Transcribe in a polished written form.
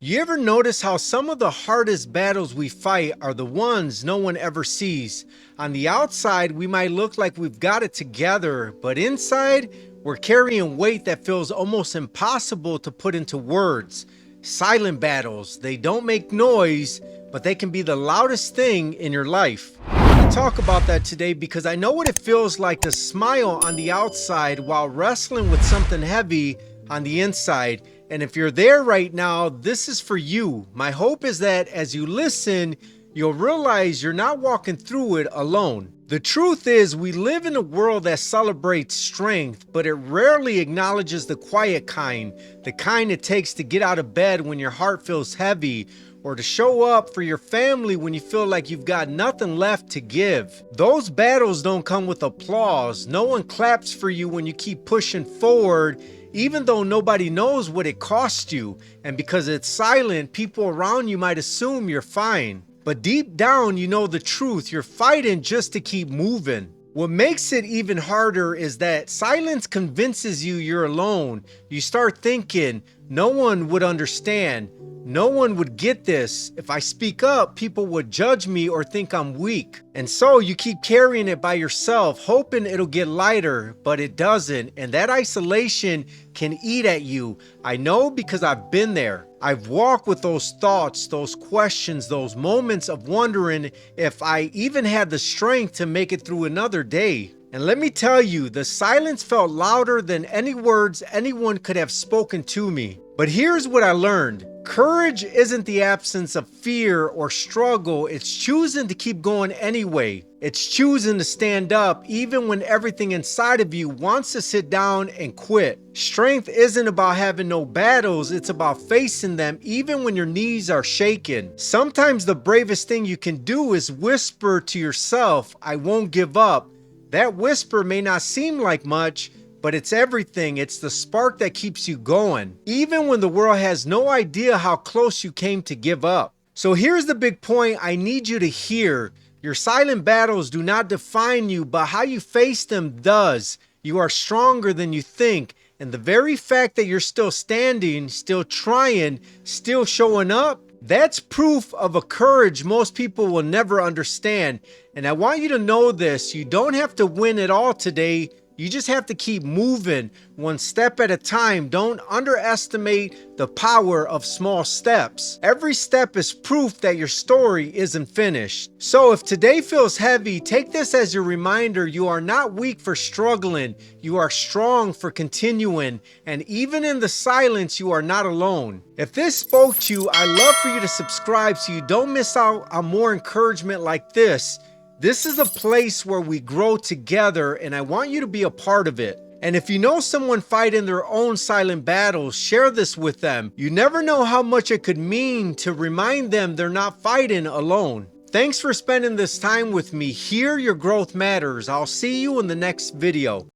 You ever notice how some of the hardest battles we fight are the ones no one ever sees? On the outside, we might look like we've got it together, but inside, we're carrying weight that feels almost impossible to put into words. Silent battles, they don't make noise, but they can be the loudest thing in your life. I want to talk about that today because I know what it feels like to smile on the outside while wrestling with something heavy on the inside. And if you're there right now, this is for you. My hope is that as you listen, you'll realize you're not walking through it alone. The truth is, we live in a world that celebrates strength, but it rarely acknowledges the quiet kind, the kind it takes to get out of bed when your heart feels heavy, or to show up for your family when you feel like you've got nothing left to give. Those battles don't come with applause. No one claps for you when you keep pushing forward, even though nobody knows what it cost you. And because it's silent, people around you might assume you're fine. But deep down, you know the truth. You're fighting just to keep moving. What makes it even harder is that silence convinces you you're alone. You start thinking, no one would understand. No one would get this. If I speak up, people would judge me or think I'm weak. And so you keep carrying it by yourself, hoping it'll get lighter, but it doesn't. And that isolation can eat at you. I know because I've been there. I've walked with those thoughts, those questions, those moments of wondering if I even had the strength to make it through another day. And let me tell you, the silence felt louder than any words anyone could have spoken to me. But here's what I learned. Courage isn't the absence of fear or struggle. It's choosing to keep going anyway. It's choosing to stand up even when everything inside of you wants to sit down and quit. Strength isn't about having no battles. It's about facing them even when your knees are shaking. Sometimes the bravest thing you can do is whisper to yourself, I won't give up. That whisper may not seem like much, but it's everything. It's the spark that keeps you going, even when the world has no idea how close you came to give up. So here's the big point I need you to hear. Your silent battles do not define you, but how you face them does. You are stronger than you think. And the very fact that you're still standing, still trying, still showing up, that's proof of a courage most people will never understand. And I want you to know this. You don't have to win it all today. You just have to keep moving one step at a time. Don't underestimate the power of small steps. Every step is proof that your story isn't finished. So if today feels heavy, take this as your reminder. You are not weak for struggling. You are strong for continuing. And even in the silence, you are not alone. If this spoke to you, I'd love for you to subscribe so you don't miss out on more encouragement like this. This is a place where we grow together, and I want you to be a part of it. And if you know someone fighting their own silent battles, share this with them. You never know how much it could mean to remind them they're not fighting alone. Thanks for spending this time with me. Here, your growth matters. I'll see you in the next video.